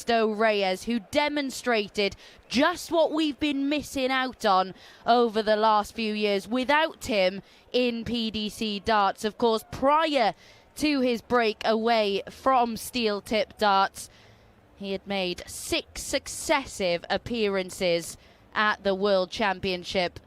Cristo Reyes, who demonstrated just what we've been missing out on over the last few years without him in PDC darts. Of course, prior to his break away from steel tip darts, he had made 6 successive appearances at the World Championship.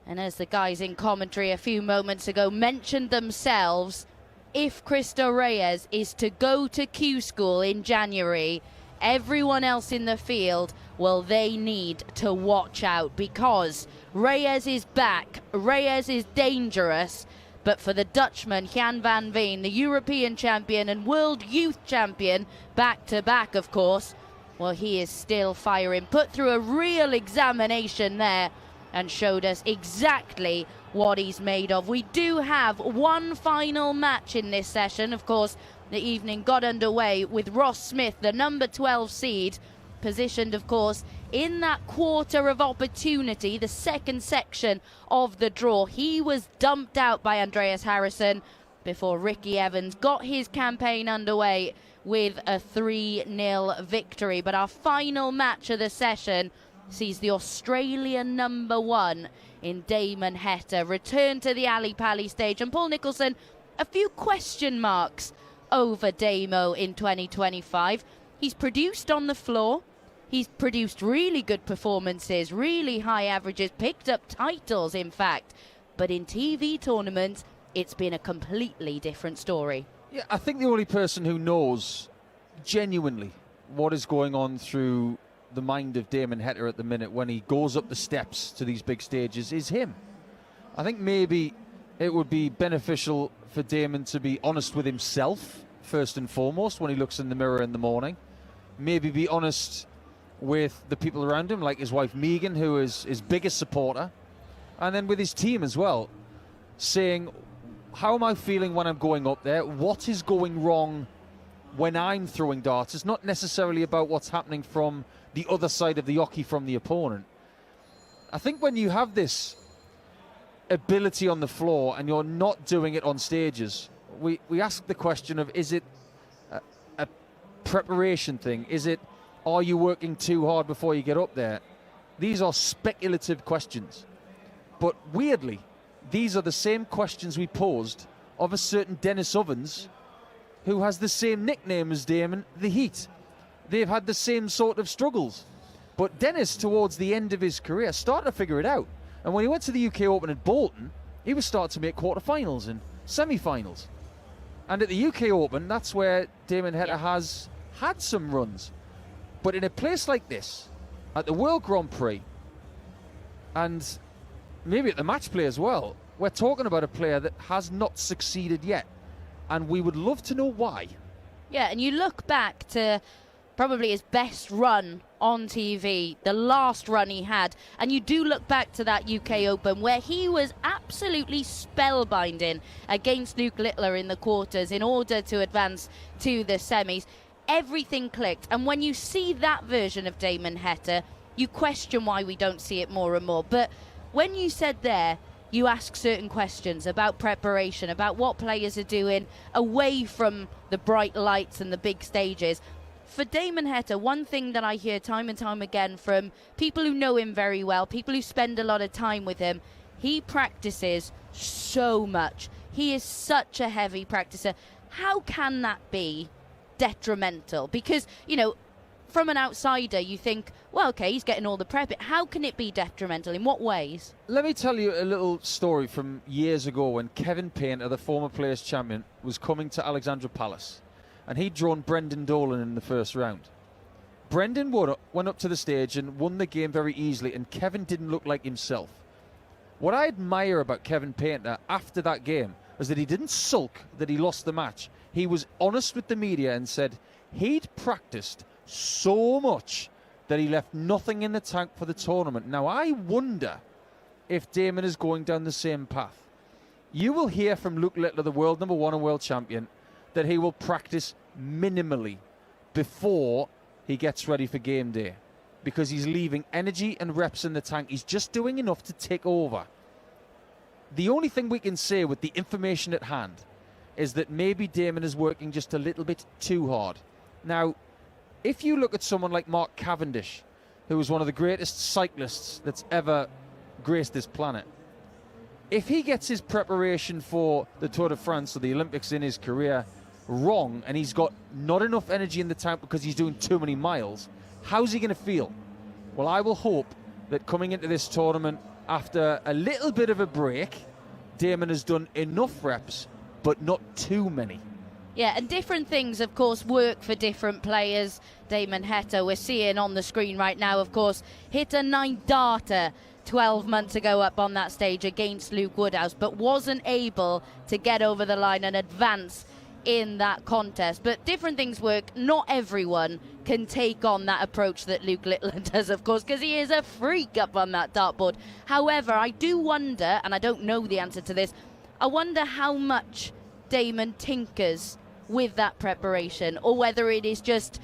And as the guys in commentary a few moments ago mentioned themselves, if Cristo Reyes is to go to Q School in January, everyone else in the field, well, they need to watch out, because Reyes is back. Reyes is dangerous. But for the Dutchman, Jan van Veen, the European champion and world youth champion, back-to-back, of course, well, he is still firing. Put through a real examination there and showed us exactly what he's made of. We do have one final match in this session. Of course, the evening got underway with Ross Smith, the number 12 seed, positioned, of course, in that quarter of opportunity, the second section of the draw. He was dumped out by Andreas Harrison before Ricky Evans got his campaign underway with a 3-0 victory. But our final match of the session sees the Australian number 1 in Damon Heta return to the Ali Pali stage. And Paul Nicholson, a few question marks over Damo in 2025. He's produced on the floor. He's produced really good performances, really high averages, picked up titles, in fact. But in TV tournaments, it's been a completely different story. Yeah, I think the only person who knows genuinely what is going on through the mind of Damon Heta at the minute when he goes up the steps to these big stages is him. I think maybe it would be beneficial for Damon to be honest with himself, first and foremost, when he looks in the mirror in the morning. Maybe be honest with the people around him, like his wife Megan, who is his biggest supporter, and then with his team as well, saying, how am I feeling when I'm going up there? What is going wrong when I'm throwing darts? It's not necessarily about what's happening from the other side of the hockey from the opponent. I think when you have this ability on the floor and you're not doing it on stages, we ask the question of, is it a preparation thing? Is it, are you working too hard before you get up there? These are speculative questions. But weirdly, these are the same questions we posed of a certain Dennis Ovens, who has the same nickname as Damon, the Heat. They've had the same sort of struggles. But Dennis, towards the end of his career, started to figure it out. And when he went to the UK Open at Bolton, he was starting to make quarterfinals and semi-finals. And at the UK Open, that's where Damon Heta has had some runs. But in a place like this, at the World Grand Prix, and maybe at the match play as well, we're talking about a player that has not succeeded yet. And we would love to know why. Yeah, and you look back to probably his best run on TV, the last run he had, and you do look back to that UK Open where he was absolutely spellbinding against Luke Littler in the quarters in order to advance to the semis. Everything clicked, and when you see that version of Damon Heta, you question why we don't see it more and more. But when you said there, you ask certain questions about preparation, about what players are doing away from the bright lights and the big stages. For Damon Heta, one thing that I hear time and time again from people who know him very well, people who spend a lot of time with him, he practices so much. He is such a heavy practicer. How can that be detrimental? Because, you know, from an outsider, you think, well, okay, he's getting all the prep. How can it be detrimental? In what ways? Let me tell you a little story from years ago when Kevin Painter, the former Players Champion, was coming to Alexandra Palace. And he'd drawn Brendan Dolan in the first round. Brendan went up to the stage and won the game very easily, and Kevin didn't look like himself. What I admire about Kevin Painter after that game was that he didn't sulk that he lost the match. He was honest with the media and said he'd practiced so much that he left nothing in the tank for the tournament. Now, I wonder if Damon is going down the same path. You will hear from Luke Littler, the world number 1 and world champion, that he will practice minimally before he gets ready for game day because he's leaving energy and reps in the tank. He's just doing enough to take over. The only thing we can say with the information at hand is that maybe Damon is working just a little bit too hard. Now, if you look at someone like Mark Cavendish, who was one of the greatest cyclists that's ever graced this planet, if he gets his preparation for the Tour de France or the Olympics in his career wrong, and he's got not enough energy in the tank because he's doing too many miles, how's he going to feel? Well, I will hope that coming into this tournament, after a little bit of a break, Damon has done enough reps, but not too many. Yeah, and different things, of course, work for different players. Damon Heta, we're seeing on the screen right now, of course, hit a 9 darter 12 months ago up on that stage against Luke Woodhouse, but wasn't able to get over the line and advance in that contest. But different things work. Not everyone can take on that approach that Luke Littler does, of course, because he is a freak up on that dartboard. However, I do wonder, and I don't know the answer to this, I wonder how much Damon tinkers with that preparation, or whether it is just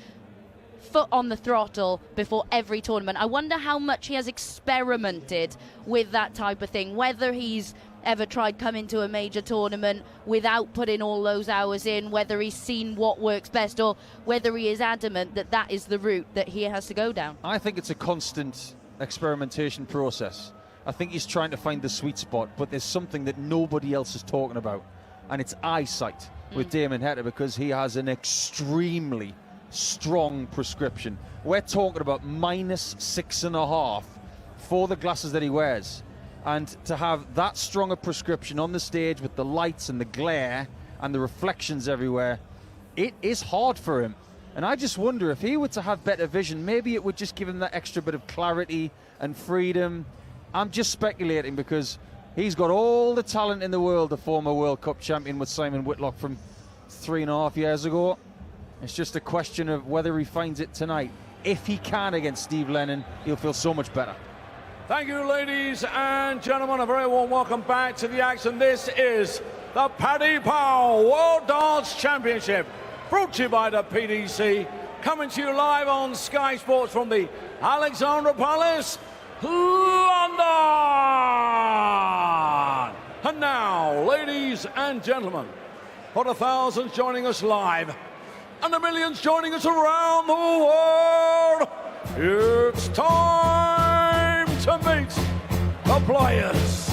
foot on the throttle before every tournament. I wonder how much he has experimented with that type of thing, whether he's ever tried coming to a major tournament without putting all those hours in, whether he's seen what works best, or whether he is adamant that that is the route that he has to go down. I think it's a constant experimentation process. I think he's trying to find the sweet spot, but there's something that nobody else is talking about, and it's eyesight with Damon Heta, because he has an extremely strong prescription. We're talking about -6.5 for the glasses that he wears. And to have that strong a prescription on the stage with the lights and the glare and the reflections everywhere, it is hard for him. And I just wonder if he were to have better vision, maybe it would just give him that extra bit of clarity and freedom. I'm just speculating, because he's got all the talent in the world, a former World Cup champion with Simon Whitlock from 3.5 years ago. It's just a question of whether he finds it tonight. If he can against Steve Lennon, he'll feel so much better. Thank you, ladies and gentlemen. A very warm welcome back to the action. This is the Paddy Power World Darts Championship, brought to you by the PDC, coming to you live on Sky Sports from the Alexandra Palace, London. And now, ladies and gentlemen, for the thousands joining us live and the millions joining us around the world, it's time to meet the players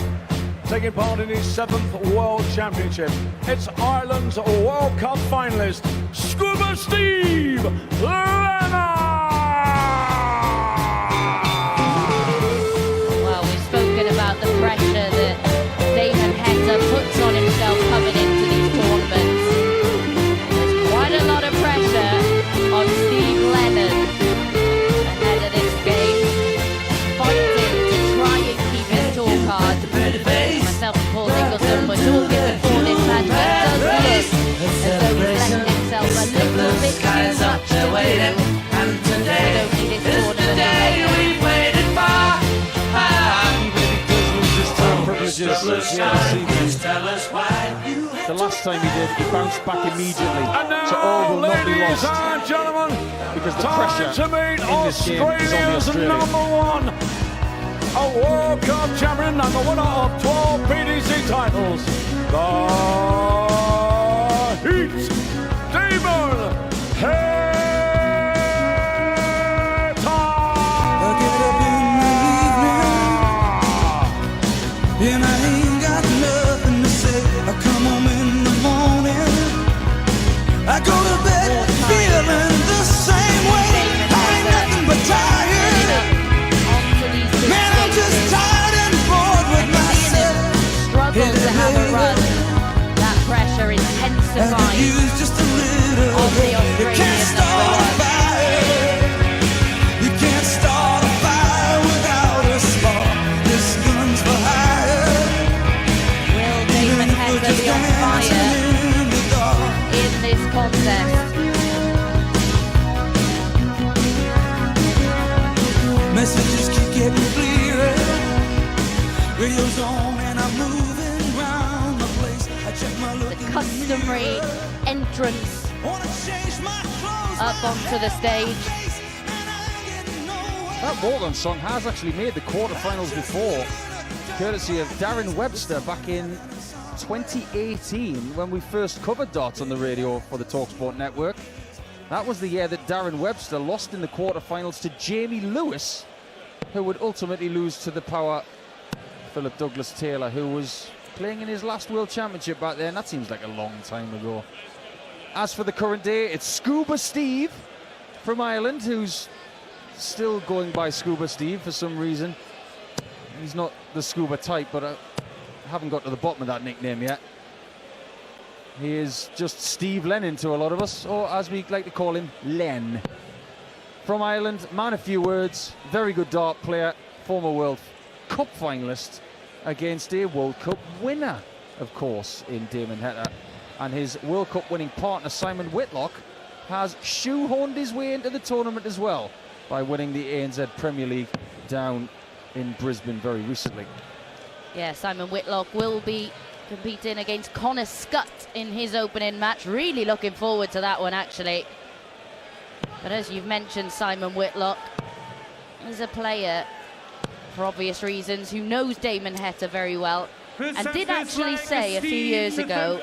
taking part in his 7th World Championship. It's Ireland's World Cup finalist, Scuba Steve Lennon! Well, we've spoken about the pressure that Damon Heta puts on himself coming into these tournaments. There's quite a lot of pressure on Steve Lennon ahead of this game, fighting to try and keep his tour card. Myself and Paul Nicholson were talking before this match, but it does look as though he's left himself a little bit too much to do. And today is the day we've waited for. Tell us why. The last time he did, he bounced back immediately. And now, So all will not be ladies lost, and gentlemen, because the time pressure to meet in this game is on the Australia's Australians. #1, a World Cup champion and the winner of 12 PDC titles, the Heat, Damon Heta. And I ain't got nothing to say. I come home in the morning, I go to bed feeling the same way. I ain't nothing but tired. Man, I'm just tired and bored with myself. Struggle to have a run. That pressure I could intensifies use just a little on the help. You can't Australian start a #1. fire. You can't start a fire without a spark. This gun's for hire. Will Damon Heta be on fire In the dark. in this contest? Messages keep getting clearer. Radio's on and I'm moving round the place. I check my look The customary entrance Wanna change my clothes, up onto the stage. That walk-on song has actually made the quarterfinals before, courtesy of Darren Webster back in 2018 when we first covered darts on the radio for the talkSPORT network. That was the year that Darren Webster lost in the quarterfinals to Jamie Lewis, who would ultimately lose to the power Philip Douglas Taylor, who was playing in his last World Championship back then. That seems like a long time ago. As for the current day, it's Scuba Steve from Ireland, who's still going by Scuba Steve for some reason. He's not the scuba type, but I haven't got to the bottom of that nickname yet. He is just Steve Lennon to a lot of us, or as we like to call him, Len. From Ireland, man of few words, very good dart player, former World Cup finalist against a World Cup winner, of course, in Damon Heta. And his World Cup winning partner, Simon Whitlock, has shoehorned his way into the tournament as well by winning the ANZ Premier League down in Brisbane very recently. Yeah, Simon Whitlock will be competing against Connor Scott in his opening match. Really looking forward to that one, actually. But as you've mentioned, Simon Whitlock is a player, for obvious reasons, who knows Damon Heta very well, and did actually say a few years ago,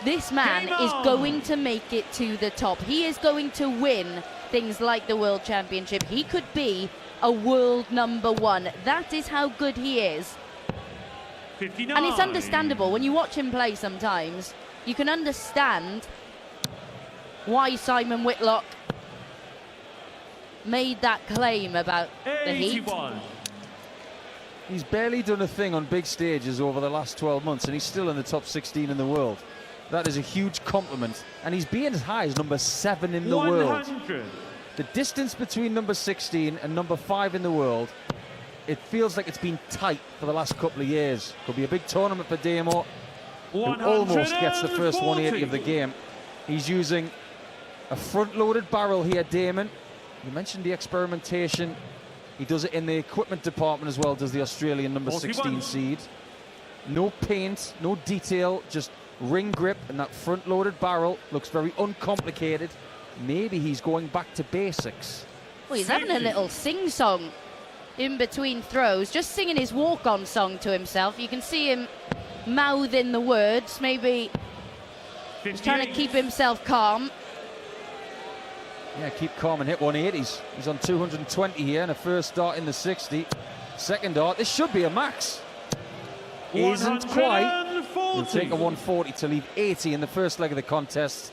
this man is going to make it to the top. He is going to win things like the World Championship. He could be a world #1. That is how good he is. 59. And it's understandable. When you watch him play sometimes, you can understand why Simon Whitlock made that claim about the heat. 81. He's barely done a thing on big stages over the last 12 months, and he's still in the top 16 in the world. That is a huge compliment. And he's being as high as #7 in the 100. world. The distance between #16 and #5 in the world, it feels like it's been tight for the last couple of years. Could be a big tournament for Damon, who almost gets the first 180 of the game. He's using a front-loaded barrel here, Damon. You mentioned the experimentation. He does it in the equipment department as well, does the Australian #16 seed. No paint, no detail, just ring grip, and that front-loaded barrel looks very uncomplicated. Maybe he's going back to basics. Well, he's having a little sing-song in between throws, just singing his walk-on song to himself. You can see him mouthing the words, maybe he's trying to keep himself calm. Yeah, keep calm and hit 180s. He's on 220 here and a first dart in the 60. Second dart, this should be a max. Isn't quite. He'll take a 140 to leave 80 in the first leg of the contest.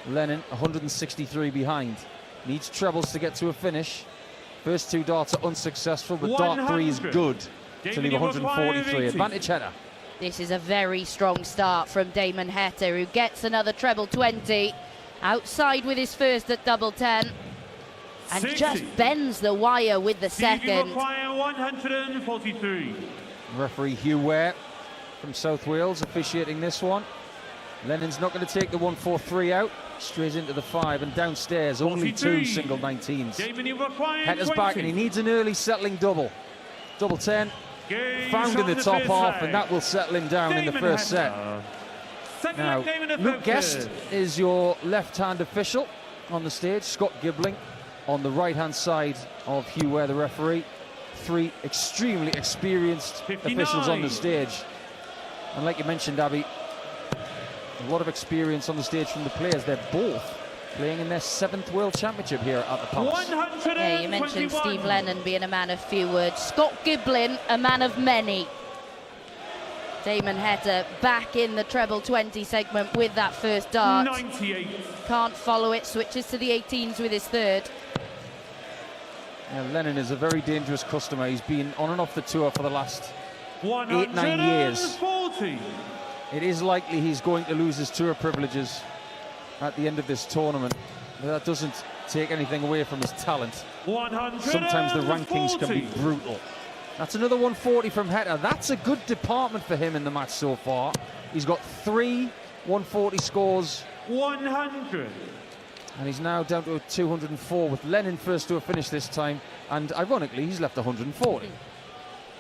Lennon 163 behind. Needs trebles to get to a finish. First two darts are unsuccessful, but dart 3 is good to leave 143. Advantage Heta. This is a very strong start from Damon Heta, who gets another treble 20. Outside with his first at double 10. And 60. just bends the wire with the second. 143. Referee Hugh Ware from South Wales officiating this one. Lennon's not going to take the 143 out. Straight into the 5 and downstairs. Only 2 single 19s. Heta's back and he needs an early settling double. Double 10. Found in the top half, and that will settle him down in the first set. Now, Luke Guest is your left-hand official on the stage. Scott Gibbling on the right-hand side of Hugh Ware, the referee. 3 extremely experienced 59. officials on the stage. And like you mentioned, Abby, a lot of experience on the stage from the players. They're both playing in their 7th World Championship here at the Palace. Yeah, you mentioned Steve Lennon being a man of few words. Scott Giblin, a man of many. Damon Heta back in the treble 20 segment with that first dart. 98. Can't follow it, switches to the 18s with his third. Yeah, Lennon is a very dangerous customer. He's been on and off the tour for the last 8-9 years. 140. It is likely he's going to lose his tour privileges at the end of this tournament. But that doesn't take anything away from his talent. Sometimes the rankings can be brutal. That's another 140 from Heta. That's a good department for him in the match so far. He's got 3 140 scores. 100. And he's now down to a 204 with Lennon first to a finish this time. And ironically, he's left 140.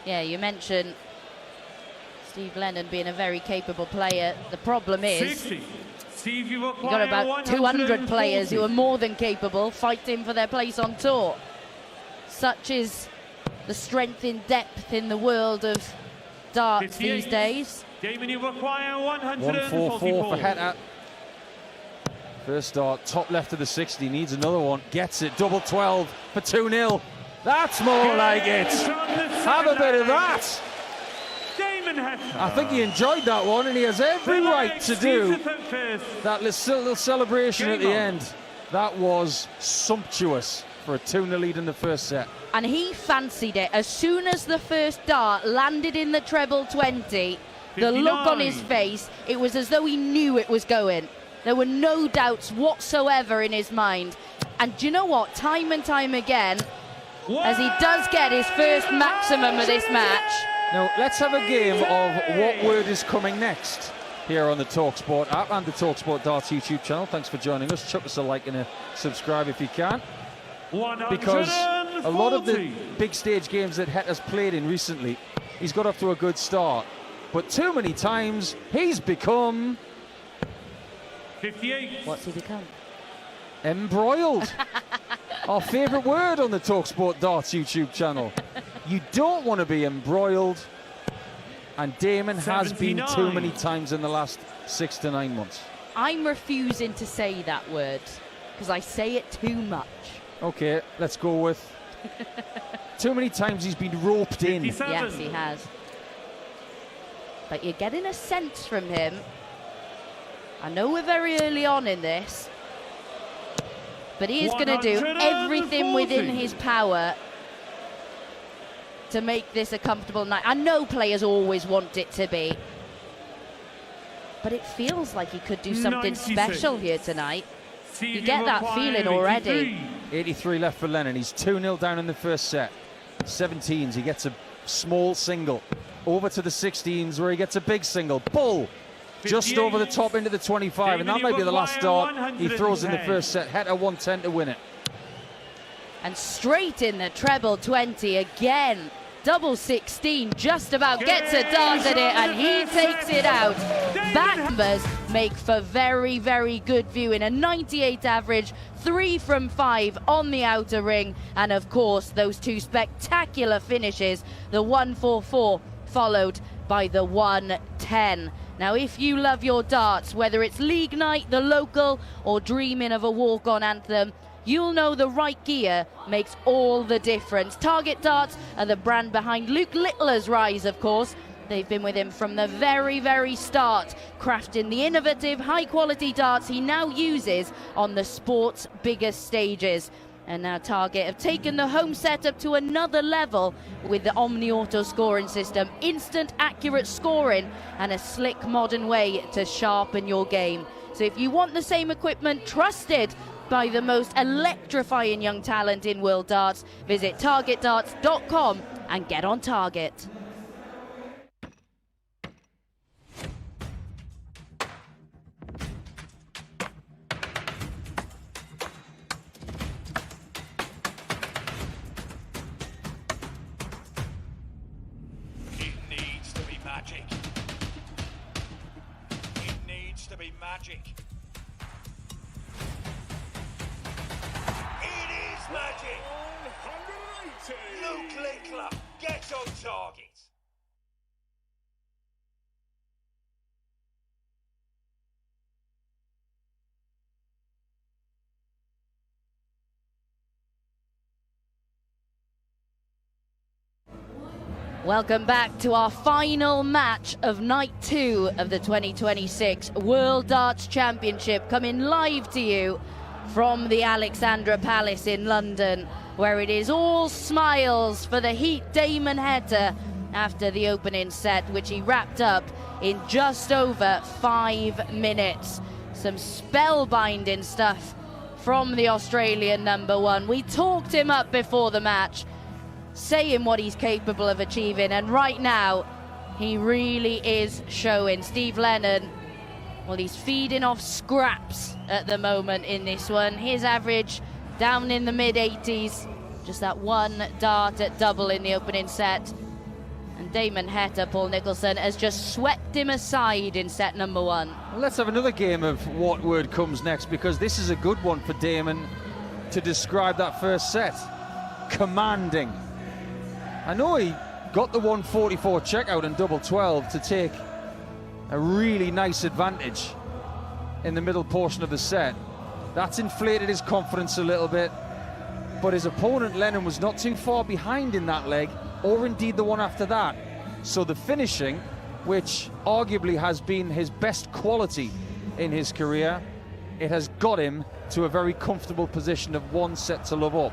Yeah, you mentioned Steve Lennon being a very capable player. The problem is 60. Steve, you've got about 200 players who are more than capable fighting for their place on tour. Such is the strength in depth in the world of darts these days. Damon, you require 144 for Heta. First start, top left of the 60, needs another one, gets it, double 12 for 2-0. That's more like it. Have a bit of that. Damon Heta. I think he enjoyed that one, and he has every right to do that little celebration at the end. That was sumptuous for a 2-0 lead in the first set. And he fancied it. As soon as the first dart landed in the treble 20, the look on his face, it was as though he knew it was going. There were no doubts whatsoever in his mind. And do you know what? Time and time again, as he does get his first maximum of this match. Now, let's have a game of what word is coming next here on the talkSPORT app and the talkSPORT Darts YouTube channel. Thanks for joining us. Chuck us a like and a subscribe if you can. Because a lot of the big stage games that Heta's played in recently, he's got off to a good start. But too many times, he's become... 58. What's he become? Embroiled. Our favourite word on the talkSPORT Darts YouTube channel. You don't want to be embroiled. And Damon has been too many times in the last 6 to 9 months. I'm refusing to say that word because I say it too much. Okay, let's go with too many times he's been roped in. 57. Yes, he has. But you're getting a sense from him. I know we're very early on in this, but he is going to do everything within his power to make this a comfortable night. I know players always want it to be, but it feels like he could do something 96. special here tonight. You get that required feeling already. 83 left for Lennon. He's 2-0 down in the first set. 17s, he gets a small single. Over to the 16s where he gets a big single. Bull! Just over the top into the 25, and that might be the last start he throws in the first set. Heta 110 to win it. And straight in the treble 20 again. Double 16, just about gets a dart at it, and he takes it out. Back numbers make for very, very good viewing. A 98 average, 3 from 5 on the outer ring, and of course those two spectacular finishes, the 144 followed by the 110. Now, if you love your darts, whether it's league night, the local, or dreaming of a walk-on anthem, you'll know the right gear makes all the difference. Target Darts are the brand behind Luke Littler's rise, of course. They've been with him from the very, very start, crafting the innovative, high-quality darts he now uses on the sport's biggest stages. And now Target have taken the home setup to another level with the Omni Auto scoring system, instant accurate scoring, and a slick modern way to sharpen your game. So if you want the same equipment trusted by the most electrifying young talent in world darts, visit targetdarts.com and get on target. It needs to be magic. It needs to be magic. It is magic. 180. Luke Littler gets on target. Welcome back to our final match of night 2 of the 2026 World Darts Championship, coming live to you from the Alexandra Palace in London, where it is all smiles for the Heat Damon Heta after the opening set, which he wrapped up in just over 5 minutes. Some spellbinding stuff from the Australian #1. We talked him up before the match, saying what he's capable of achieving, and right now he really is showing. Steve Lennon, well, he's feeding off scraps at the moment in this one. His average down in the mid-80s, just that one dart at double in the opening set. And Damon Heta, Paul Nicholson, has just swept him aside in set #1. Well, let's have another game of what word comes next, because this is a good one for Damon to describe that first set. Commanding. I know he got the 144 checkout in double 12 to take a really nice advantage in the middle portion of the set, That's inflated his confidence a little bit. But his opponent, Lennon, was not too far behind in that leg, or indeed the one after that. So the finishing, which arguably has been his best quality in his career, it has got him to a very comfortable position of 1 set to love up.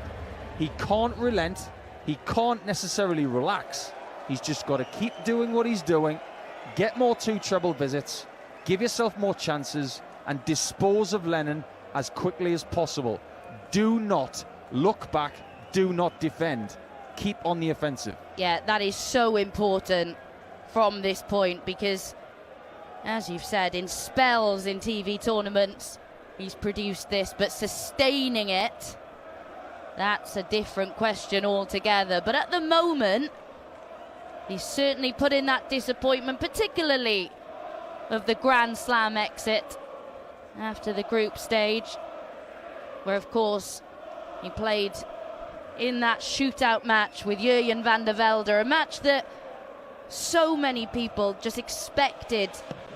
He can't relent. He can't necessarily relax. He's just got to keep doing what he's doing, get more 2 treble visits, give yourself more chances, and dispose of Lennon as quickly as possible. Do not look back. Do not defend. Keep on the offensive. Yeah, that is so important from this point because, as you've said, in spells in TV tournaments, he's produced this, but sustaining it, that's a different question altogether. But at the moment, he's certainly put in that disappointment, particularly of the Grand Slam exit after the group stage, where, of course, he played in that shootout match with Jurjen van der Velde, a match that so many people just expected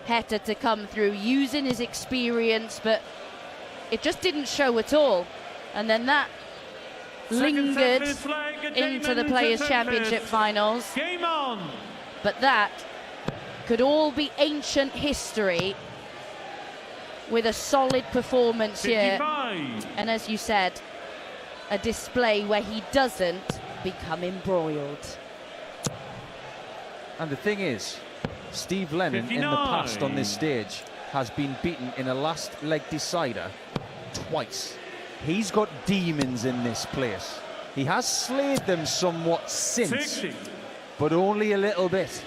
Heta to come through using his experience, but it just didn't show at all. And then that lingered into the Players' Championship finals. Game on. But that could all be ancient history with a solid performance 55. here. And as you said, a display where he doesn't become embroiled. And the thing is, Steve Lennon 59. in the past on this stage has been beaten in a last leg decider twice. He's got demons in this place. He has slayed them somewhat since, 60. but only a little bit.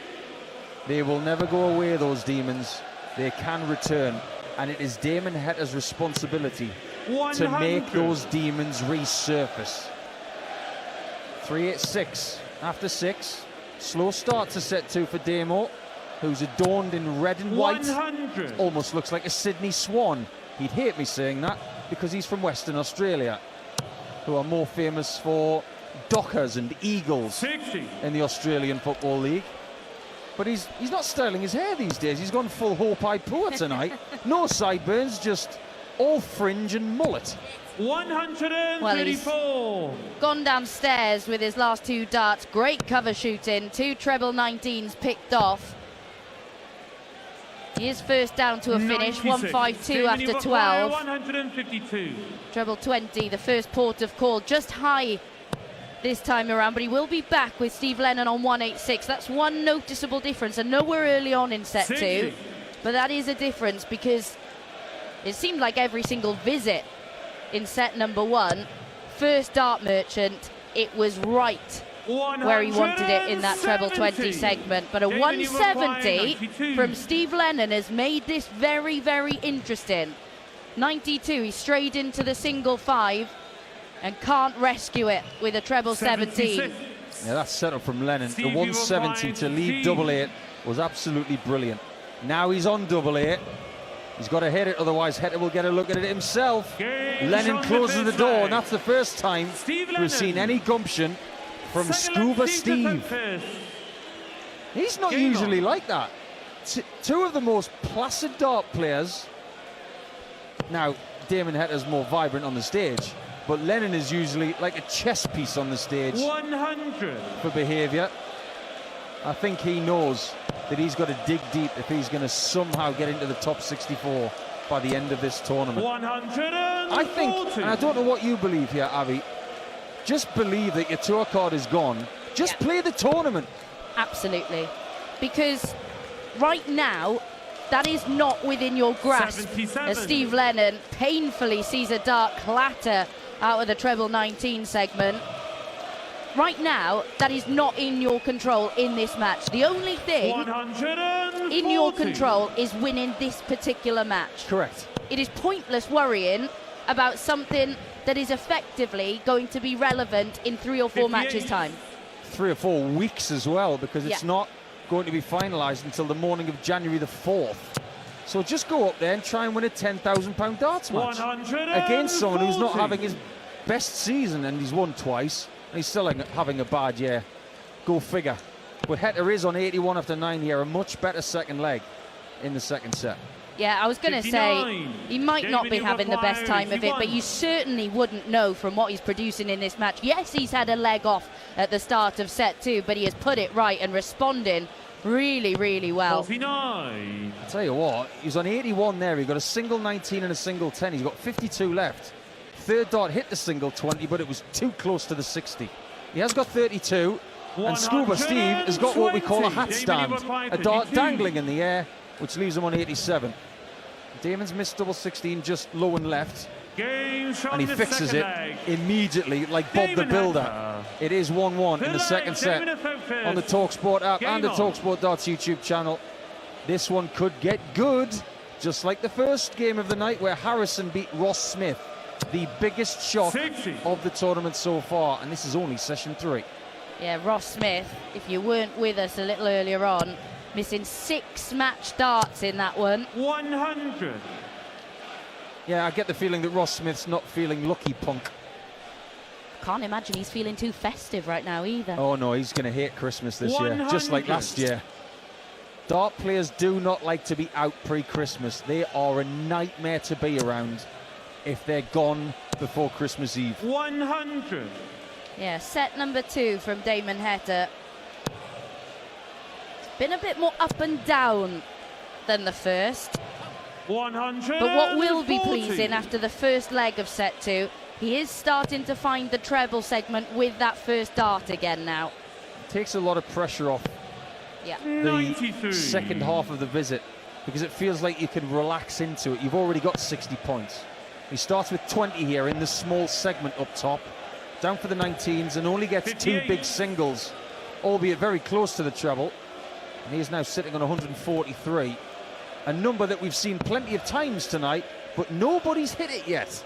They will never go away, those demons. They can return, and it is Damon Heta's responsibility 100. to make those demons resurface. 3-8-6 after 6. Slow start to set 2 for Damo, who's adorned in red and white. 100. Almost looks like a Sydney Swan. He'd hate me saying that because he's from Western Australia, who are more famous for Dockers and Eagles 60. in the Australian Football League. But he's not styling his hair these days. He's gone full Hopi Poor tonight. No sideburns, just all fringe and mullet. 134. Gone downstairs with his last 2 darts. Great cover shooting. 2 treble 19s picked off. He is first down to a finish. 152 after 12. 152. Treble 20, the first port of call, just high this time around, but he will be back with Steve Lennon on 186. That's one noticeable difference, and nowhere early on in set 2. But that is a difference because it seemed like every single visit in set number 1, first dart merchant, it was right where he wanted it in that treble 20 segment. But a 170 from Steve Lennon has made this very, very interesting. 92, he strayed into the single 5 and can't rescue it with a treble 17. Yeah, that's settled from Lennon. The 170 to leave double 8 was absolutely brilliant. Now he's on double 8. He's got to hit it, otherwise Heta will get a look at it himself. Lennon closes the door, and that's the first time we've seen any gumption from Scuba Steve. He's not usually like that. 2 of the most placid dart players. Now, Damon Heta's more vibrant on the stage, but Lennon is usually like a chess piece on the stage 100 for behaviour. I think he knows that he's got to dig deep if he's going to somehow get into the top 64 by the end of this tournament. 140. I think, and I don't know what you believe here, Avi, just believe that your tour card is gone. Just play the tournament. Absolutely. Because right now, that is not within your grasp. 77. As Steve Lennon painfully sees a dart clatter out of the treble 19 segment. Right now, that is not in your control in this match. The only thing 140. in your control is winning this particular match. Correct. It is pointless worrying about something that is effectively going to be relevant in 3 or 4 58. matches' time. 3 or 4 weeks as well, because it's Yeah. not going to be finalised until the morning of January the 4th. So just go up there and try and win a £10,000 darts match 140. against someone who's not having his best season, and he's won twice, and he's still having a bad year. Go figure. But Heta is on 81 after 9 here, a much better second leg in the second set. Yeah, I was going to say, he might not be having the best time of it, but you certainly wouldn't know from what he's producing in this match. Yes, he's had a leg off at the start of set 2, but he has put it right and responding really, really well. 49. I'll tell you what, he was on 81 there. He got a single 19 and a single 10. He's got 52 left. Third dart hit the single 20, but it was too close to the 60. He has got 32, and Scuba Steve has got what we call a hat stand, a dart dangling in the air, which leaves him on 87. Damon's missed double 16 just low and left, and he fixes it immediately like Bob the Builder. It is 1-1 in the second set on the talkSPORT app and the talkSPORT Darts YouTube channel. This one could get good, just like the first game of the night where Harrison beat Ross Smith, the biggest shock of the tournament so far, and this is only session 3. Yeah, Ross Smith, if you weren't with us a little earlier on, missing 6 match darts in that one. 100. Yeah, I get the feeling that Ross Smith's not feeling lucky, punk. Can't imagine he's feeling too festive right now either. Oh no, he's going to hate Christmas this year, just like last year. Dart players do not like to be out pre-Christmas. They are a nightmare to be around if they're gone before Christmas Eve. 100. Yeah, set number 2 from Damon Heta. Been a bit more up and down than the first. 100. But what will be pleasing after the first leg of set 2, he is starting to find the treble segment with that first dart again now. Takes a lot of pressure off the second half of the visit, because it feels like you can relax into it. You've already got 60 points. He starts with 20 here in the small segment up top, down for the 19s, and only gets 2 big singles, albeit very close to the treble. And he is now sitting on 143, a number that we've seen plenty of times tonight, but nobody's hit it yet.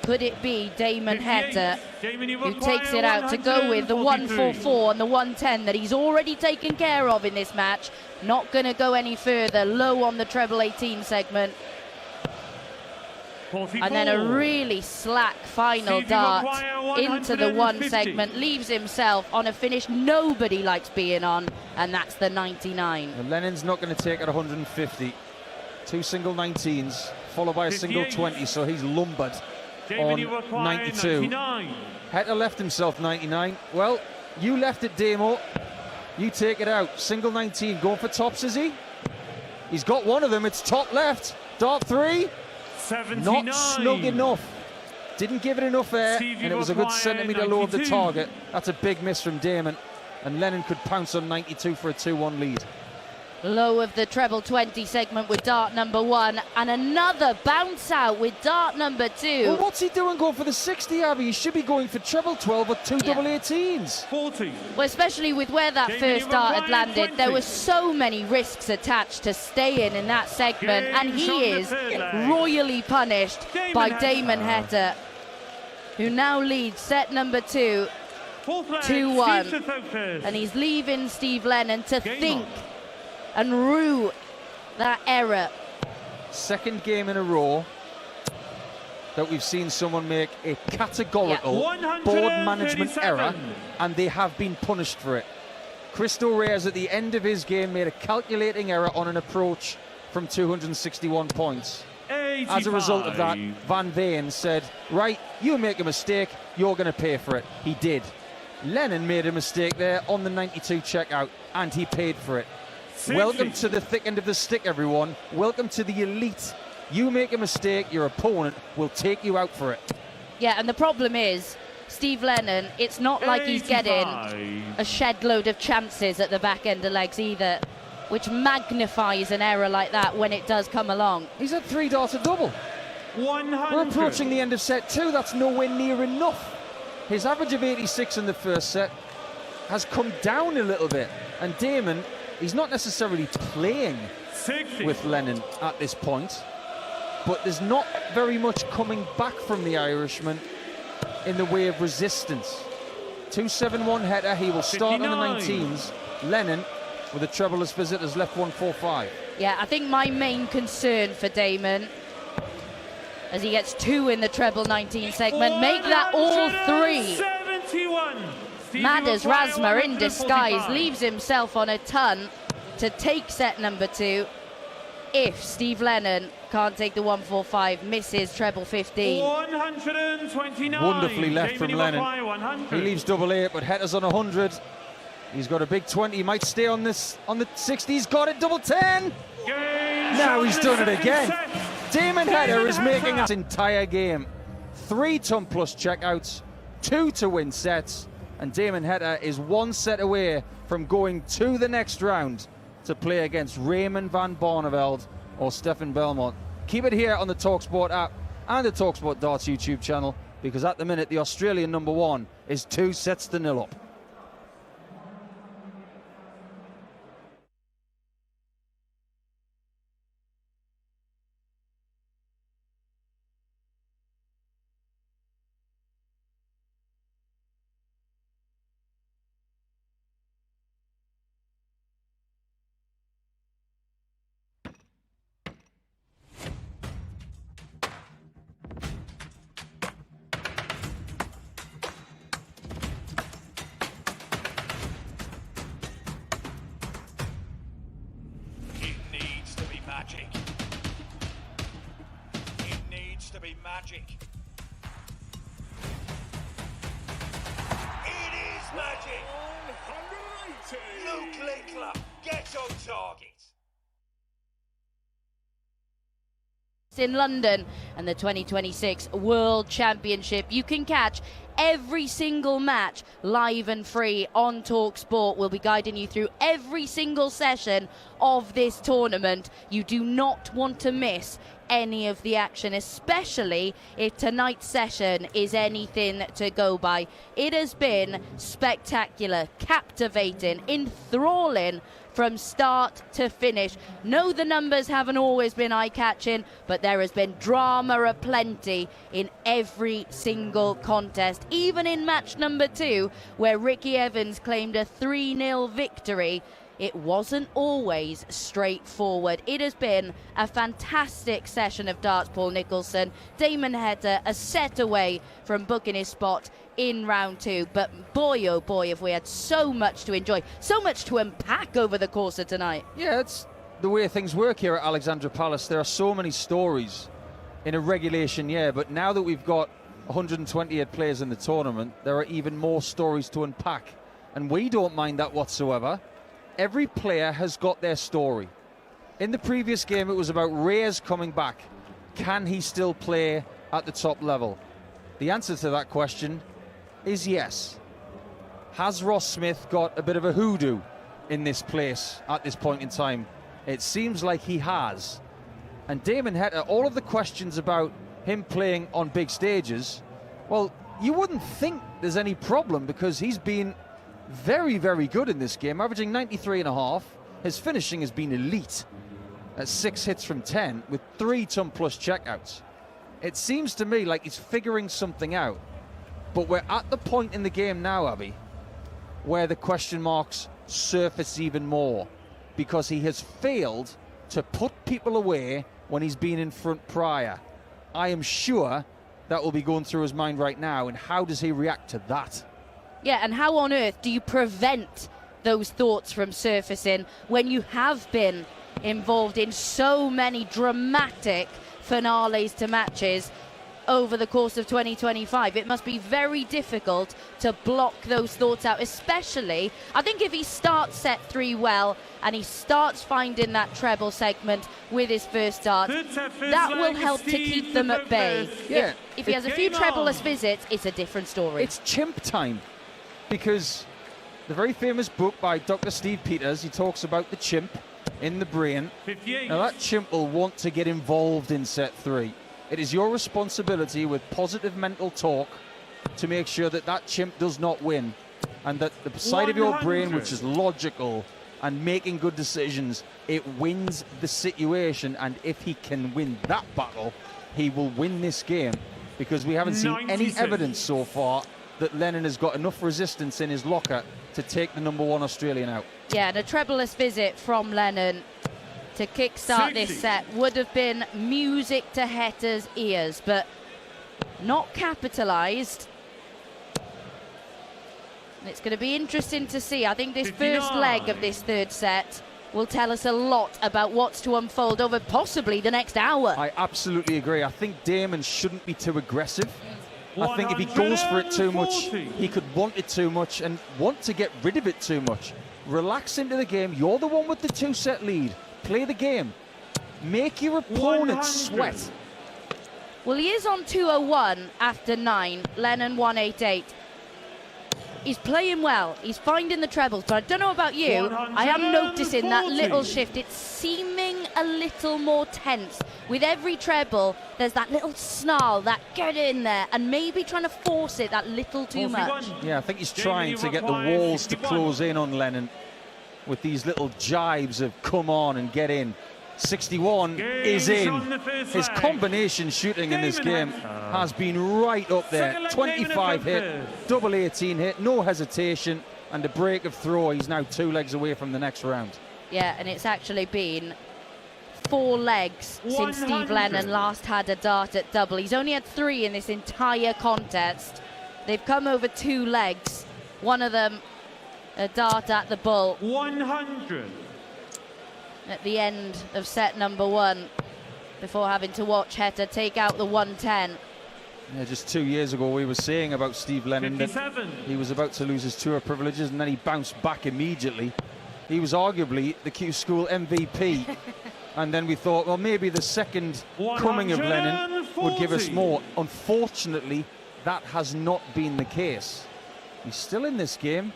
Could it be Damon Heta who takes it out to go with the 144 and the 110 that he's already taken care of in this match? Not going to go any further, low on the treble 18 segment. 44. And then a really slack final dart into the 1 segment, leaves himself on a finish nobody likes being on, and that's the 99. And Lennon's not going to take it 150. 2 single 19s, followed by a single 20, so he's lumbered on 92. 99. Heta left himself 99. Well, you left it, Damo. You take it out. Single 19, going for tops, is he? He's got one of them, it's top left. Dart 3. 79. Not snug enough. Didn't give it enough air, and it was a good centimetre low of the target. That's a big miss from Damon, and Lennon could pounce on 92 for a 2-1 lead. Low of the treble 20 segment with dart number 1, and another bounce out with dart number 2. Well, what's he doing going for the 60, Abby? He should be going for treble 12 or 2 double 18s. 40. Well, especially with where that first dart had landed, there were so many risks attached to staying in that segment, and he is royally punished by Damon Heta, who now leads set number 2, 2-1. And he's leaving Steve Lennon to think and rue that error. Second game in a row that we've seen someone make a categorical board management error, and they have been punished for it. Cristo Reyes at the end of his game made a calculating error on an approach from 261 points. 85. As a result of that, Van Veen said, right, you make a mistake, you're going to pay for it. He did. Lennon made a mistake there on the 92 checkout, and he paid for it. 60. Welcome to the thick end of the stick, everyone. Welcome to the elite. You make a mistake, your opponent will take you out for it. Yeah, and the problem is, Steve Lennon, it's not like he's getting a shed load of chances at the back end of legs either, which magnifies an error like that when it does come along. He's at 3 darts a double. 100. We're approaching the end of set 2. That's nowhere near enough. His average of 86 in the first set has come down a little bit, and Damon, he's not necessarily playing 60. with Lennon at this point, but there's not very much coming back from the Irishman in the way of resistance. 2-7-1 Heta, he will start 59. on the 19s. Lennon, with a trebleless visit, has left 1-4-5. Yeah, I think my main concern for Damon, as he gets 2 in the treble 19 segment, make that all 3. 71. Mad as Razma in disguise, leaves himself on a ton to take set number 2. if Steve Lennon can't take the 145, misses treble 15. 129. Wonderfully left Damon from will Lennon. fly 100. He leaves double 8, but Heta's on 100. He's got a big 20. He might stay on this on the 60. He's got it, double 10. Now he's done it again. Damon Heta is making this entire game. 3 ton plus checkouts, 2 to win sets, and Damon Heta is 1 set away from going to the next round to play against Raymond van Barneveld or Stefan Belmont. Keep it here on the talkSPORT app and the talkSPORT Darts YouTube channel, because at the minute the Australian number 1 is 2 sets to 0 up. Magic. It needs to be magic. It is magic. 180. Luke Linkler gets on target. In London and the 2026 World Championship. You can catch every single match live and free on talkSPORT. We'll be guiding you through every single session of this tournament. You do not want to miss any of the action, especially if tonight's session is anything to go by. It has been spectacular, captivating, enthralling from start to finish. No, the numbers haven't always been eye-catching, but there has been drama aplenty in every single contest. Even in match number 2, where Ricky Evans claimed a 3-0 victory, it wasn't always straightforward. It has been a fantastic session of darts, Paul Nicholson. Damon Heta a set away from booking his spot in round 2. But boy, oh boy, have we had so much to enjoy, so much to unpack over the course of tonight. Yeah, it's the way things work here at Alexandra Palace. There are so many stories in a regulation year, but now that we've got 128 players in the tournament, there are even more stories to unpack. And we don't mind that whatsoever. Every player has got their story. In the previous game, it was about Reyes coming back. Can he still play at the top level? The answer to that question is yes. Has Ross Smith got a bit of a hoodoo in this place at this point in time? It seems like he has. And Damon Heta, all of the questions about him playing on big stages, well, you wouldn't think there's any problem, because he's been very, very good in this game, averaging 93.5. His finishing has been elite at 6 hits from 10 with 3 ton plus checkouts. It seems to me like he's figuring something out, but we're at the point in the game now, Abby, where the question marks surface even more, because he has failed to put people away when he's been in front prior. I am sure that will be going through his mind right now, and how does he react to that? Yeah, and how on earth do you prevent those thoughts from surfacing when you have been involved in so many dramatic finales to matches over the course of 2025? It must be very difficult to block those thoughts out, especially, I think, if he starts set 3 well and he starts finding that treble segment with his first dart, that will help to keep them at bay. Yeah. If he has a few trebleless visits, it's a different story. It's chimp time, because the very famous book by Dr. Steve Peters, he talks about the chimp in the brain. 58. Now that chimp will want to get involved in set 3. It is your responsibility, with positive mental talk, to make sure that that chimp does not win, and that the side of your brain, which is logical and making good decisions, it wins the situation. And if he can win that battle, he will win this game, because we haven't seen any 96. evidence so far that Lennon has got enough resistance in his locker to take the number 1 Australian out. Yeah, and a trebleless visit from Lennon to kickstart 60. this set would have been music to Heta's ears, but not capitalised. And it's going to be interesting to see. I think this 59. first leg of this third set will tell us a lot about what's to unfold over possibly the next hour. I absolutely agree. I think Damon shouldn't be too aggressive. I think if he goes for it too much, he could want it too much and want to get rid of it too much. Relax into the game. You're the one with the 2-set lead. Play the game. Make your opponent sweat. Well, he is on 201 after 9. Lennon 188. He's playing well. He's finding the trebles, but I don't know about you. I am noticing that little shift. It's seeming a little more tense. With every treble, there's that little snarl, that get in there, and maybe trying to force it that little too much. Yeah, I think he's trying to get the walls to close in on Lennon with these little jibes of come on and get in. 61 is in. His combination shooting in this game has been right up there. 25 hit, double 18 hit, no hesitation, and a break of throw. He's now 2 legs away from the next round. Yeah, and it's actually been 4 legs since Steve Lennon last had a dart at double. He's only had 3 in this entire contest. They've come over 2 legs. One of them a dart at the bull. 100. At the end of set number 1, before having to watch Heta take out the 110. Yeah, just 2 years ago we were saying about Steve Lennon 57. that he was about to lose his tour privileges and then he bounced back immediately. He was arguably the Q School MVP. And then we thought, well, maybe the second coming of Lennon would give us more. Unfortunately, that has not been the case. He's still in this game,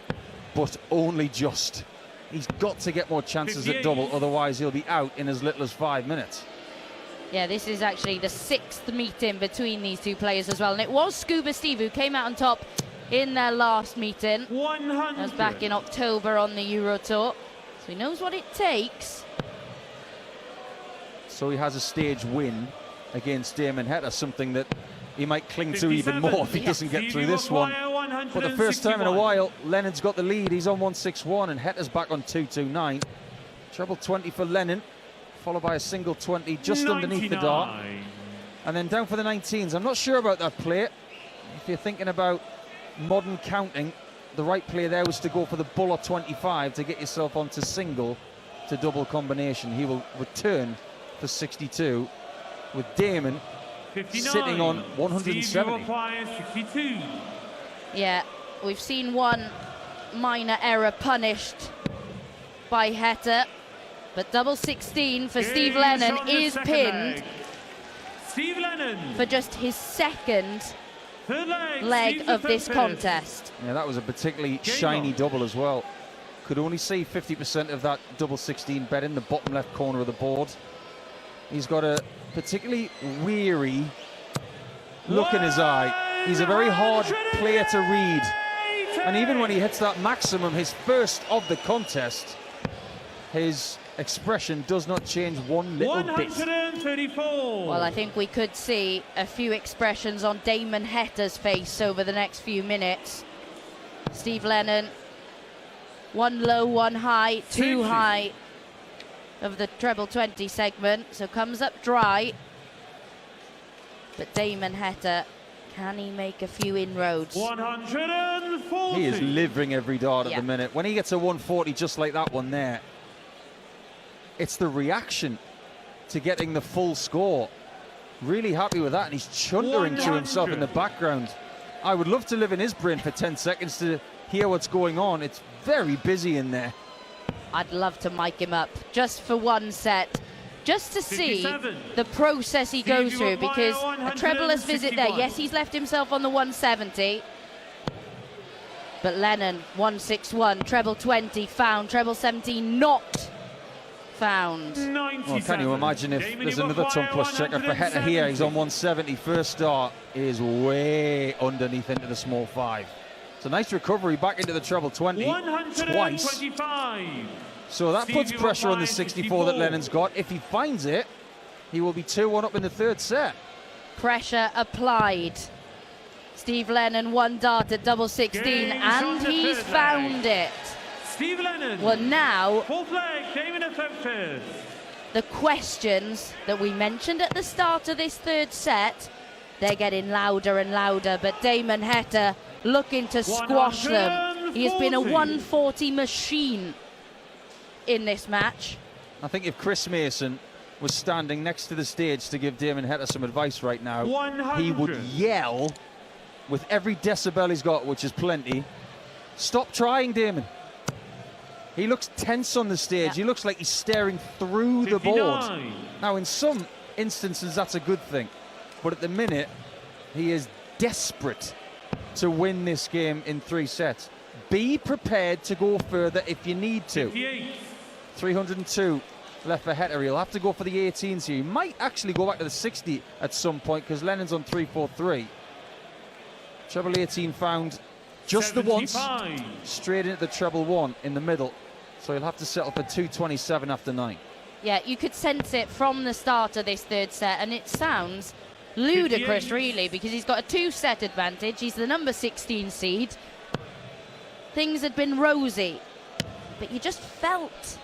but only just. He's got to get more chances at double, otherwise he'll be out in as little as 5 minutes. Yeah, this is actually the 6th meeting between these 2 players as well. And it was Scuba Steve who came out on top in their last meeting. 100. That was back in October on the Euro Tour. So he knows what it takes. So he has a stage win against Damon Heta, something that he might cling to even more if he doesn't get through this one. For the first time in a while, Lennon's got the lead. He's on 161 and Heta's back on 229. Treble 20 for Lennon, followed by a single 20 just underneath the dart. And then down for the 19s. I'm not sure about that play. If you're thinking about modern counting, the right play there was to go for the bull or 25 to get yourself onto single to double combination. He will return for 62 with Damon 59. sitting on 170. 62. Yeah, we've seen one minor error punished by Heta, but double 16 for Steve Lennon is pinned Steve Lennon for just his 2nd leg of this contest. Yeah, that was a particularly shiny double as well. Could only see 50% of that double 16 bet in the bottom left corner of the board. He's got a particularly weary look in his eye. He's a very hard player to read. And even when he hits that maximum, his first of the contest, his expression does not change one little bit. 134. Well, I think we could see a few expressions on Damon Heta's face over the next few minutes. Steve Lennon, 1 low, 1 high, 2 high of the treble 20 segment, so comes up dry. But Damon Heta, can he make a few inroads? 140. He is living every dart at the minute. When he gets a 140 just like that one there, it's the reaction to getting the full score. Really happy with that, and he's chuntering to himself in the background. I would love to live in his brain for 10 seconds to hear what's going on. It's very busy in there. I'd love to mic him up just for 1 set, just to see the process he goes through, because a trebleless visit there. Yes, he's left himself on the 170, but Lennon 161, treble 20 found, treble 17 not found. Well, can you imagine if there's another tongue plus checker for Heta here? He's on 170. First start is way underneath into the small 5. It's a nice recovery back into the treble 20 twice. So that puts pressure on the 64 that Lennon's got. If he finds it, he will be 2-1 up in the 3rd set. Pressure applied. Steve Lennon 1 dart at double 16, and he's found it. Steve Lennon. Well, now, 4th leg, Damon effective. The questions that we mentioned at the start of this 3rd set, they're getting louder and louder, but Damon Heta looking to squash them. He has been a 140 machine in this match. I think if Chris Mason was standing next to the stage to give Damon Heta some advice right now, 100. he would yell with every decibel he's got, which is plenty, "Stop trying, Damon." He looks tense on the stage. Yeah. He looks like he's staring through the board. 59. Now, in some instances, that's a good thing. But at the minute, he is desperate to win this game in 3 sets. Be prepared to go further if you need to. 58. 302 left for Heta. He'll have to go for the 18s here. He might actually go back to the 60 at some point because Lennon's on 3-4-3. Treble 18 found just the once. 75. Straight into the treble 1 in the middle. So he'll have to settle for 227 after 9. Yeah, you could sense it from the start of this third set, and it sounds ludicrous, 58. really, because he's got a 2-set advantage. He's the number 16 seed. Things had been rosy, but you just felt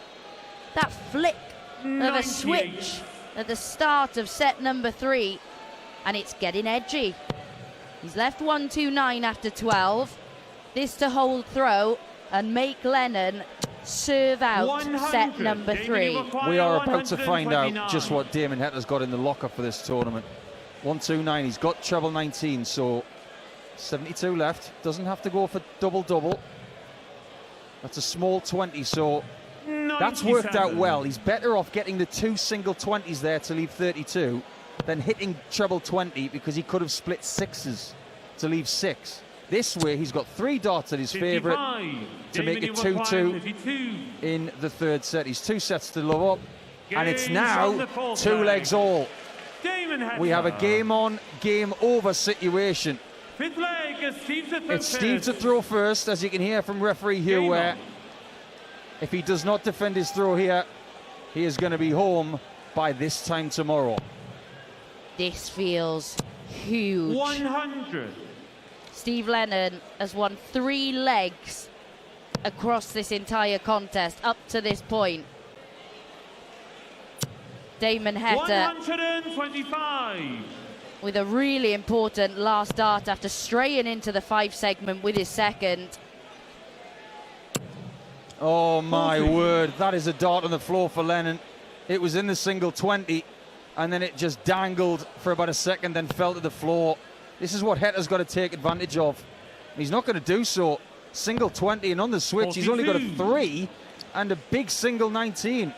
that flick of a 98. switch at the start of set number 3, and it's getting edgy. He's left 1-2-9 after 12. This to hold throw and make Lennon serve out 100. set number 3. We are about to find out 129. just what Damon Heta's got in the locker for this tournament. 1-2-9, he's got treble 19, so 72 left. Doesn't have to go for double-double. That's a small 20, so that's worked out 97. well. He's better off getting the 2 single 20s there to leave 32 than hitting treble 20 because he could have split 6s to leave 6. This way, he's got 3 darts at his 55. favourite to make it Damon, 2-2 52. in the third set. He's 2 sets to love up, and it's Games now on the fourth 2 leg. legs all. Damon Heta. We have a game on, game over situation. Fifth leg, Steve to throw It's Steve to first. throw first, as you can hear from referee Hugh, Game where on. if he does not defend his throw here, he is going to be home by this time tomorrow. This feels huge. 100. Steve Lennon has won 3 legs across this entire contest up to this point. Damon Heta 125. with a really important last dart after straying into the 5 segment with his second. Oh my 40. word, that is a dart on the floor for Lennon. It was in the single 20, and then it just dangled for about a second, then fell to the floor. This is what Heta's got to take advantage of. He's not going to do so. Single 20, and on the switch, he's only got a 42. 3 and a big single 19.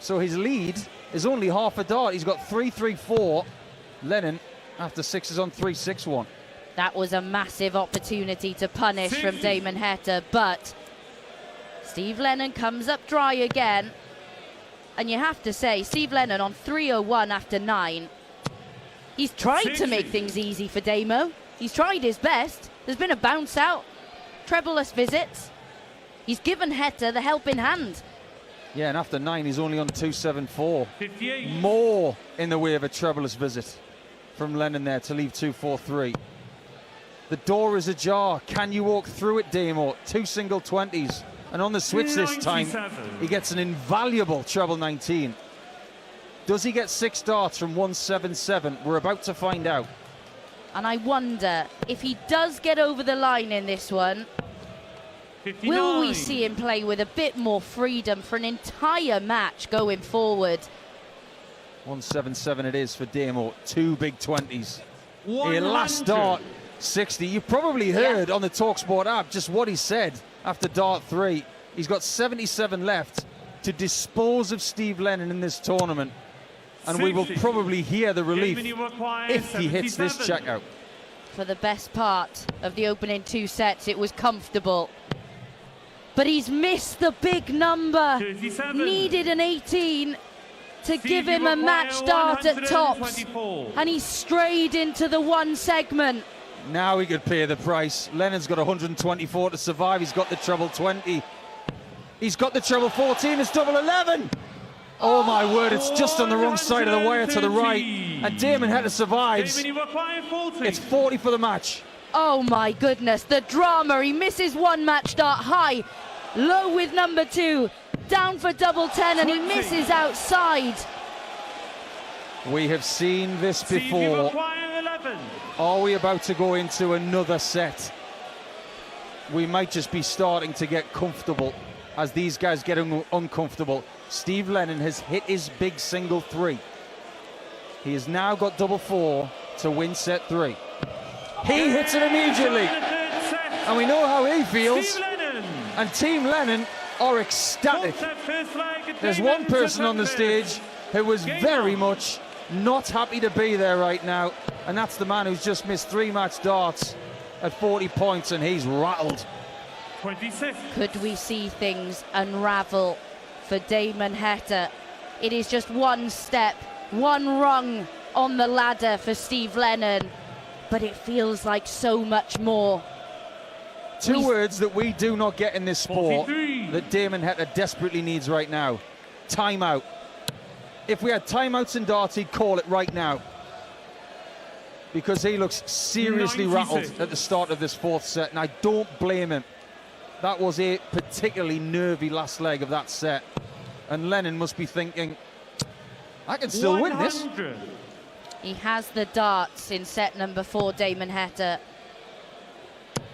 So his lead is only half a dart. He's got 3-3-4. Lennon, after 6, is on 3-6-1. That was a massive opportunity to punish from 60. Damon Heta, but Steve Lennon comes up dry again. And you have to say, Steve Lennon on 301 after 9. He's tried to 60. make things easy for Damo. He's tried his best. There's been a bounce out, treble-less visits. He's given Heta the helping hand. Yeah, and after 9, he's only on 2-7-4. 58. More in the way of a trebleless visit from Lennon there to leave 2-4-3. The door is ajar. Can you walk through it, Damo? 2 single 20s. And on the switch this time, 97. he gets an invaluable treble 19. Does he get 6 darts from 1-7-7? We're about to find out. And I wonder if he does get over the line in this one, 59. will we see him play with a bit more freedom for an entire match going forward? 1-7-7 it is for Damo. 2 big 20s. 100. Here, last dart, 60. You probably heard on the talkSPORT app just what he said after dart 3. He's got 77 left to dispose of Steve Lennon in this tournament. And we will 60. probably hear the relief Damon requires if he hits this 77. checkout. For the best part of the opening 2 sets, it was comfortable. But he's missed the big number. 37. Needed an 18 to Steve, give you him a require match dart at tops. 124. And he strayed into the 1 segment. Now he could pay the price. Lennon's got 124 to survive. He's got the treble 20. He's got the treble 14. It's double 11. Oh my word, it's just on the wrong side of the wire to the right. And Damon Heta survives. Damon, you require 40. It's 40 for the match. Oh my goodness, the drama. He misses 1 match dart high, low with number 2, down for double 10, and he 20. misses outside. We have seen this Steve, you before. require 11. Are we about to go into another set? We might just be starting to get comfortable as these guys get uncomfortable. Steve Lennon has hit his big single 3. He has now got double 4 to win set 3. He hits it immediately, and we know how he feels. And Team Lennon are ecstatic. There's one person on the stage who was very much not happy to be there right now, and that's the man who's just missed 3 match darts at 40 points, and he's rattled. 26. Could we see things unravel for Damon Heta? It is just one step, one rung on the ladder for Steve Lennon, but it feels like so much more. Two words that we do not get in this sport 43. that Damon Heta desperately needs right now. Timeout. If we had timeouts in darts, he'd call it right now, because he looks seriously 96. rattled at the start of this 4th set, and I don't blame him. That was a particularly nervy last leg of that set, and Lennon must be thinking, I can still win this. 100. He has the darts in set number 4, Damon Heta,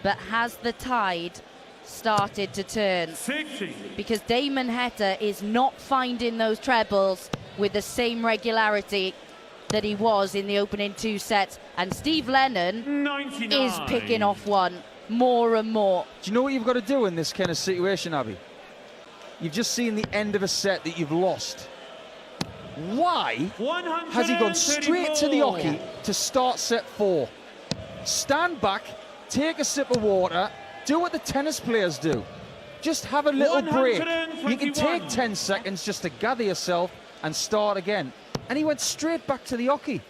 but has the tide started to turn? 60. Because Damon Heta is not finding those trebles with the same regularity that he was in the opening 2 sets, and Steve Lennon 99. is picking off one more and more. Do you know what you've got to do in this kind of situation, Abby? You've just seen the end of a set that you've lost. Why has he gone straight to the hockey to start set 4? Stand back, take a sip of water, do what the tennis players do. Just have a little break. You can take 10 seconds just to gather yourself and start again. And he went straight back to the hockey.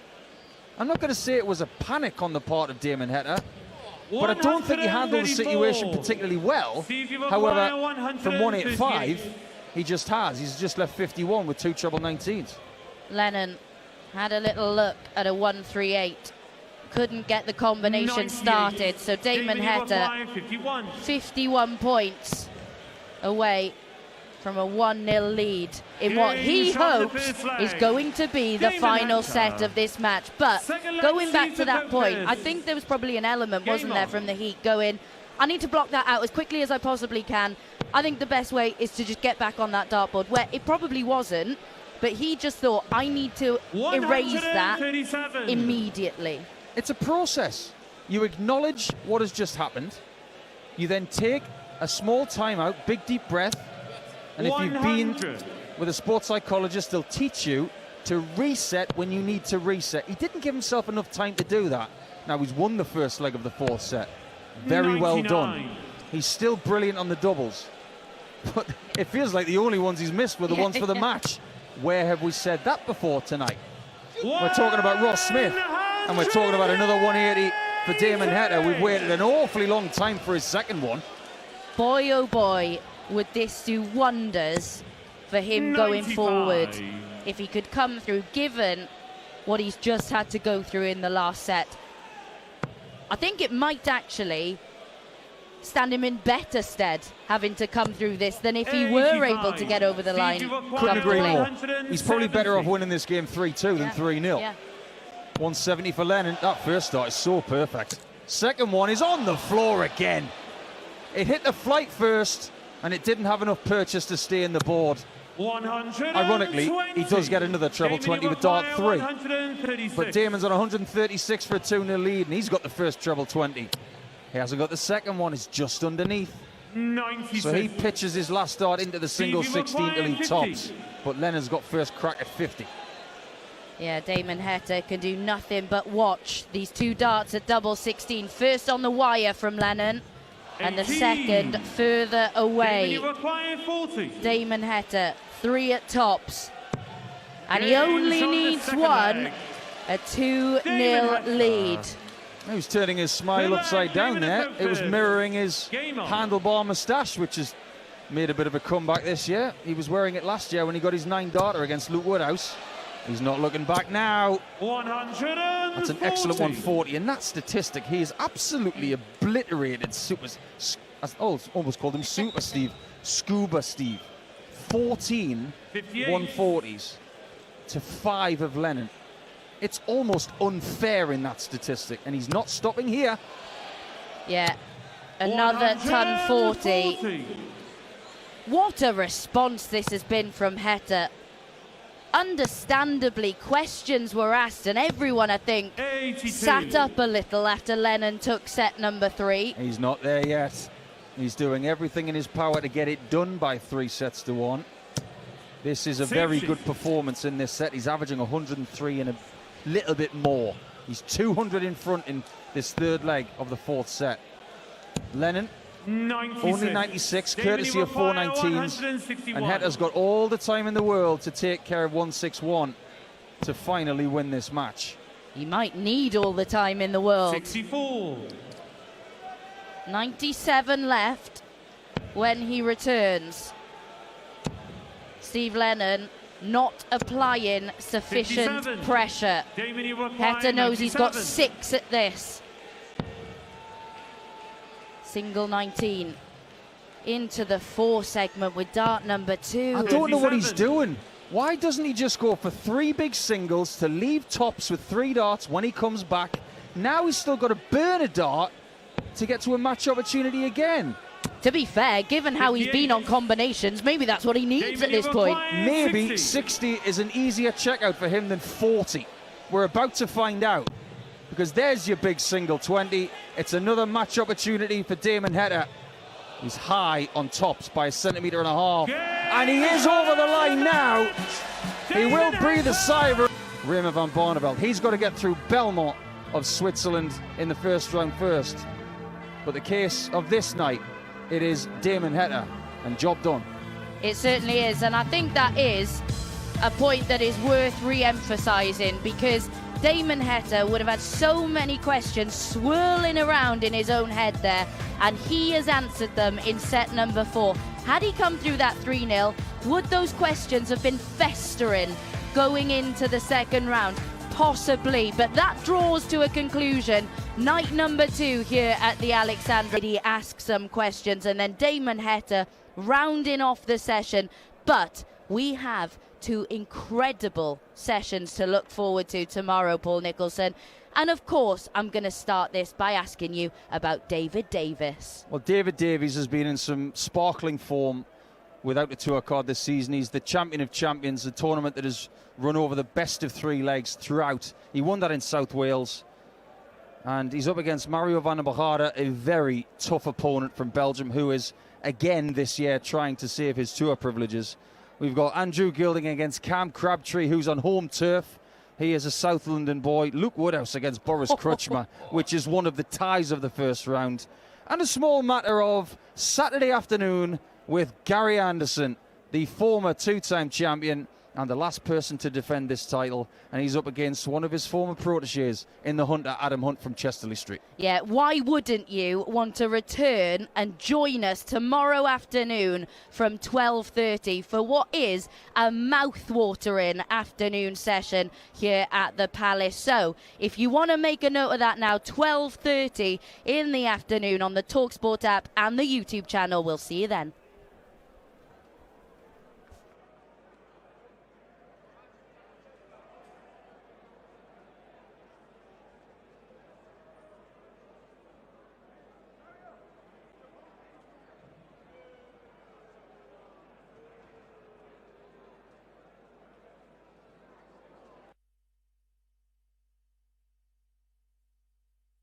I'm not going to say it was a panic on the part of Damon Heta, but I don't think he handled the situation particularly well. However, from 185, he just has. He's just left 51 with 2 treble 19s. Lennon had a little look at a 138. Couldn't get the combination 98. started, so Damon Heta 51 points away from a 1-0 lead in what he hopes is going to be the final set of this match. But going back to that point, I think there was probably an element, wasn't there, from the Heat going, I need to block that out as quickly as I possibly can. I think the best way is to just get back on that dartboard, where it probably wasn't, but he just thought, I need to erase that immediately. It's a process. You acknowledge what has just happened. You then take a small timeout, big deep breath, and if you've been with a sports psychologist, they'll teach you to reset when you need to reset. He didn't give himself enough time to do that. Now, he's won the first leg of the 4th set. Very well done. He's still brilliant on the doubles. But it feels like the only ones he's missed were the ones for the match. Where have we said that before tonight? We're talking about Ross Smith, and we're talking about another 180 for Damon Heta. We've waited an awfully long time for his second one. Boy, oh boy, would this do wonders for him going forward if he could come through, given what he's just had to go through in the last set. I think it might actually stand him in better stead having to come through this than if he were able to get over the line. Couldn't agree more. He's probably better off winning this game 3-2 than 3-0. Yeah. 170 for Lennon. That first start is so perfect. Second one is on the floor again. It hit the flight first, and it didn't have enough purchase to stay in the board. Ironically, he does get another treble 20 with dart 3. But Damon's on 136 for a 2-0 lead, and he's got the first treble 20. He hasn't got the second one, it's just underneath. 96. So he pitches his last dart into the single 16 to lead tops. But Lennon's got first crack at 50. Yeah, Damon Heta can do nothing but watch these 2 darts at double 16. First on the wire from Lennon, and the second further away. Damon Heta, 3 at tops. And he only needs one, a 2-0 lead. He was turning his smile upside down there. It was mirroring his handlebar moustache, which has made a bit of a comeback this year. He was wearing it last year when he got his 9-darter against Luke Woodhouse. He's not looking back now. 140. That's an excellent 140, and that statistic, he has absolutely obliterated almost called him Super Steve, Scuba Steve. 14 140s to 5 of Lennon. It's almost unfair in that statistic, and he's not stopping here. Yeah, another ton 40. What a response this has been from Heta. Understandably, questions were asked, and everyone, I think, 82. sat up a little after Lennon took set number 3. He's not there yet. He's doing everything in his power to get it done by 3-1. This is a very good performance in this set. He's averaging 103 and a little bit more. He's 200 in front in this third leg of the fourth set. Lennon, 96. only 96, Damon, courtesy of 419s. 161. And Heta's got all the time in the world to take care of 161 to finally win this match. He might need all the time in the world. 64. 97 left when he returns. Steve Lennon not applying sufficient 57. pressure. Damon, you require Heta knows he's got 97. 6 at this. Single 19 into the 4 segment with dart number 2. I don't know what he's 57. doing. Why doesn't he just go for 3 big singles to leave tops with 3 darts when he comes back? Now he's still got to burn a dart to get to a match opportunity again. To be fair, given how he's been on combinations, maybe that's what he needs at this point. Maybe 60 is an easier checkout for him than 40. We're about to find out. Because there's your big single 20. It's another match opportunity for Damon Heta. He's high on tops by 1.5 centimeters. And he is over the line now. He will breathe a sigh of relief. Raymond van Barneveld, he's got to get through Belmont of Switzerland in the first round first. But the case of this night, it is Damon Heta, and job done. It certainly is, and I think that is a point that is worth re-emphasising, because Damon Heta would have had so many questions swirling around in his own head there, and he has answered them in set number 4. Had he come through that 3-0, would those questions have been festering going into the second round? Possibly, but that draws to a conclusion. Night number 2 here at the Alexandra. He asks some questions, and then Damon Heta rounding off the session. But we have 2 incredible sessions to look forward to tomorrow, Paul Nicholson. And of course, I'm going to start this by asking you about David Davis. Well, David Davies has been in some sparkling form without the tour card this season. He's the champion of champions, the tournament that has run over the best of 3 legs throughout. He won that in South Wales. And he's up against Mario van der Bogada, a very tough opponent from Belgium, who is, again this year, trying to save his tour privileges. We've got Andrew Gilding against Cam Crabtree, who's on home turf. He is a South London boy. Luke Woodhouse against Boris Krujma, which is one of the ties of the first round. And a small matter of Saturday afternoon with Gary Anderson, the former 2-time champion and the last person to defend this title, and he's up against one of his former proteges in the Hunter, Adam Hunt from Chesterley Street. Yeah, why wouldn't you want to return and join us tomorrow afternoon from 12:30 for what is a mouth-watering afternoon session here at the Palace? So, if you want to make a note of that now, 12:30 in the afternoon on the talkSPORT app and the YouTube channel. We'll see you then.